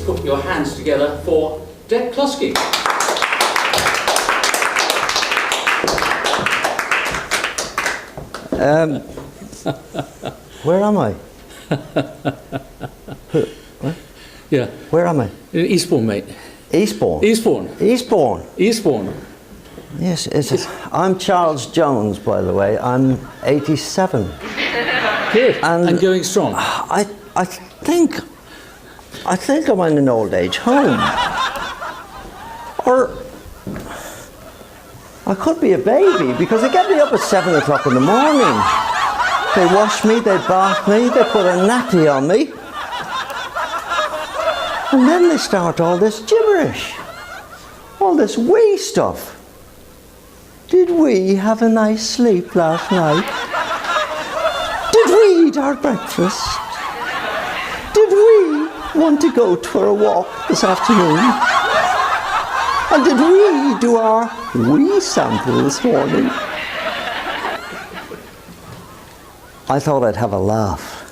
put your hands together for Dec Cluskey. Where am I? What? Yeah. Where am I? In Eastbourne, mate. Eastbourne. Eastbourne. Eastbourne. Eastbourne. Yes, I'm Charles Jones, by the way. I'm 87. Good. And going strong. I think I'm in an old age home. Or I could be a baby, because they get me up at 7 o'clock in the morning. They wash me, they bath me, they put a nappy on me. And then they start all this gibberish. All this wee stuff. Did we have a nice sleep last night? Did we eat our breakfast? Did we want to go for a walk this afternoon? And did we do our wee sample this morning? I thought I'd have a laugh.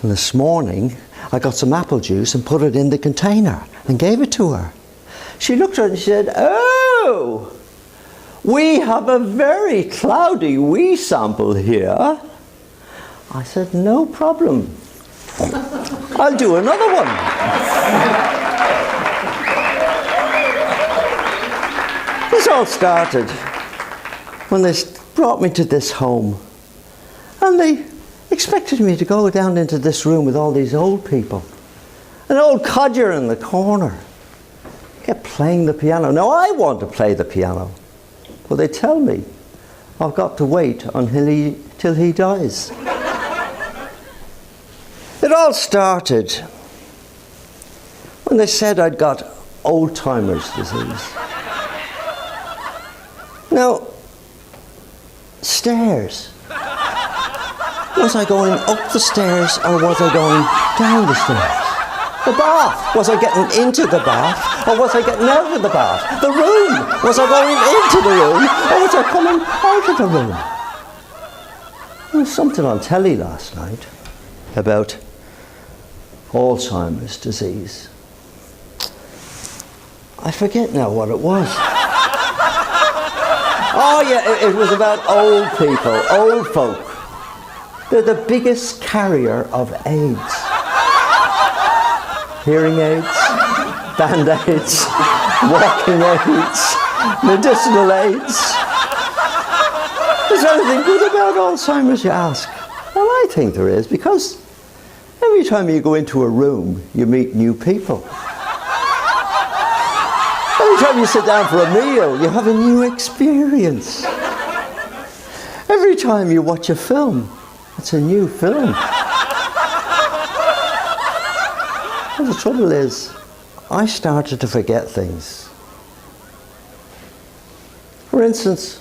And this morning, I got some apple juice and put it in the container and gave it to her. She looked at it and she said, "Oh, we have a very cloudy wee sample here." I said, "No problem. I'll do another one." This all started when they brought me to this home, and they expected me to go down into this room with all these old people. An old codger in the corner kept playing the piano. Now I want to play the piano, but they tell me I've got to wait till he dies. It all started when they said I'd got old-timers disease. Now, stairs. Was I going up the stairs or was I going down the stairs? The bath. Was I getting into the bath or was I getting out of the bath? The room. Was I going into the room or was I coming out of the room? There was something on telly last night about Alzheimer's disease. I forget now what it was. Oh yeah, it was about old people, old folk. They're the biggest carrier of AIDS. Hearing aids, band-aids, walking aids, medicinal aids. Is there anything good about Alzheimer's, you ask? Well, I think there is, because every time you go into a room, you meet new people. Every time you sit down for a meal, you have a new experience. Every time you watch a film, it's a new film. Well, the trouble is, I started to forget things. For instance,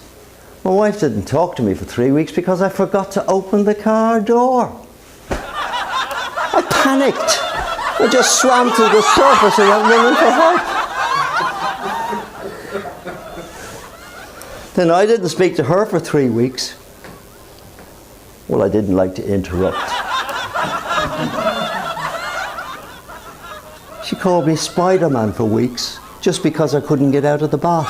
my wife didn't talk to me for 3 weeks because I forgot to open the car door. I panicked. I just swam to the surface and went running for help. Then I didn't speak to her for 3 weeks. Well, I didn't like to interrupt. She called me Spider-Man for weeks just because I couldn't get out of the bath.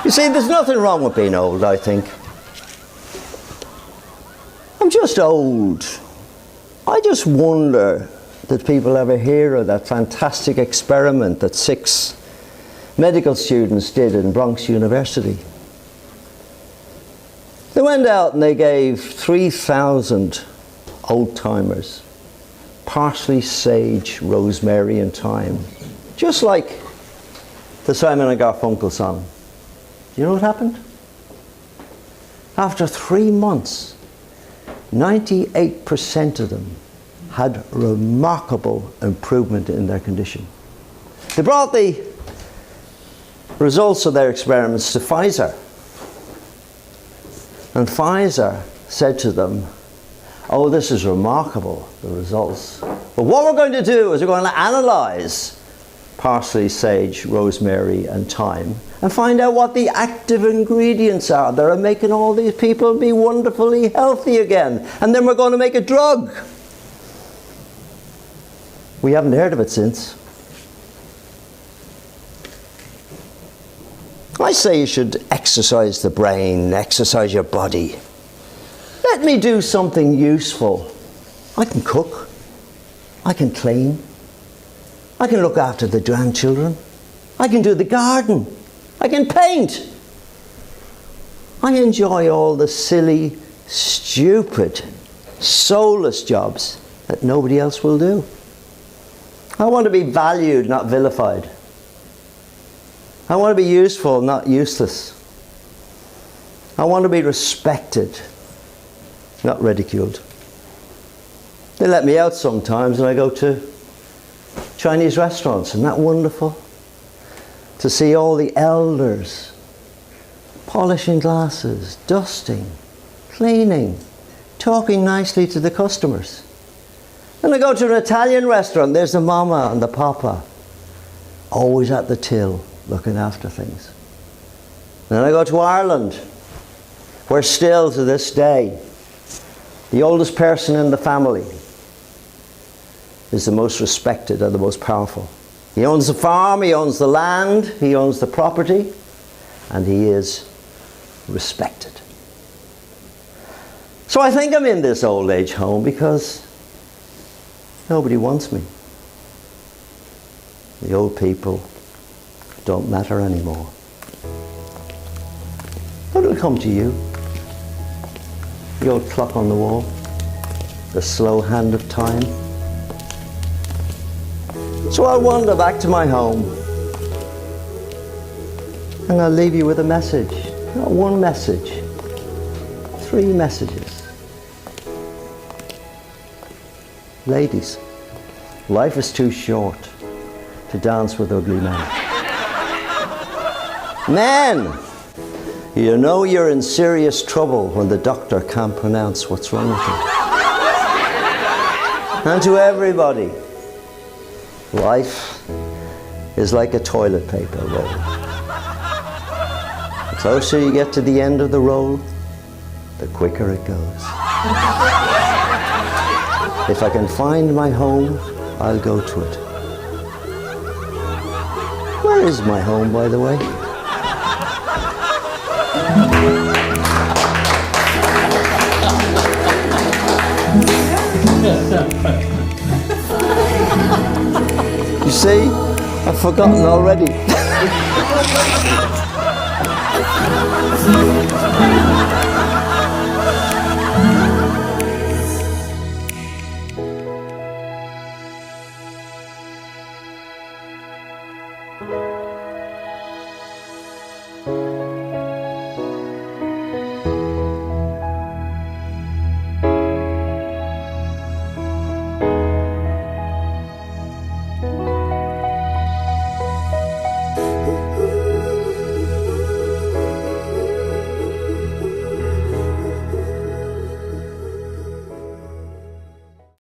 You see, there's nothing wrong with being old, I think. I'm just old. I just wonder, did people ever hear of that fantastic experiment that 6 medical students did in Bronx University? They went out and they gave 3,000 old-timers parsley, sage, rosemary and thyme. Just like the Simon and Garfunkel song. Do you know what happened? After 3 months, 98% of them had remarkable improvement in their condition. They brought the results of their experiments to Pfizer. And Pfizer said to them, "Oh, this is remarkable, the results. But what we're going to do is we're going to analyze parsley, sage, rosemary and thyme and find out what the active ingredients are that are making all these people be wonderfully healthy again. And then we're going to make a drug." We haven't heard of it since. I say you should exercise the brain, exercise your body. Let me do something useful. I can cook. I can clean. I can look after the grandchildren. I can do the garden. I can paint. I enjoy all the silly, stupid, soulless jobs that nobody else will do. I want to be valued, not vilified. I want to be useful, not useless. I want to be respected, not ridiculed. They let me out sometimes and I go to Chinese restaurants. Isn't that wonderful? To see all the elders polishing glasses, dusting, cleaning, talking nicely to the customers. And I go to an Italian restaurant, there's the mama and the papa, always at the till, looking after things. Then I go to Ireland, where still to this day, the oldest person in the family is the most respected and the most powerful. He owns the farm, he owns the land, he owns the property, and he is respected. So I think I'm in this old age home because nobody wants me. The old people don't matter anymore. But it'll come to you. The old clock on the wall, the slow hand of time. So I'll wander back to my home and I'll leave you with a message. Not one message, 3 messages. Ladies, life is too short to dance with ugly men. Men, you know you're in serious trouble when the doctor can't pronounce what's wrong with you. And to everybody, life is like a toilet paper roll. The closer you get to the end of the roll, the quicker it goes. If I can find my home, I'll go to it. Where is my home, by the way? You see, I've forgotten already.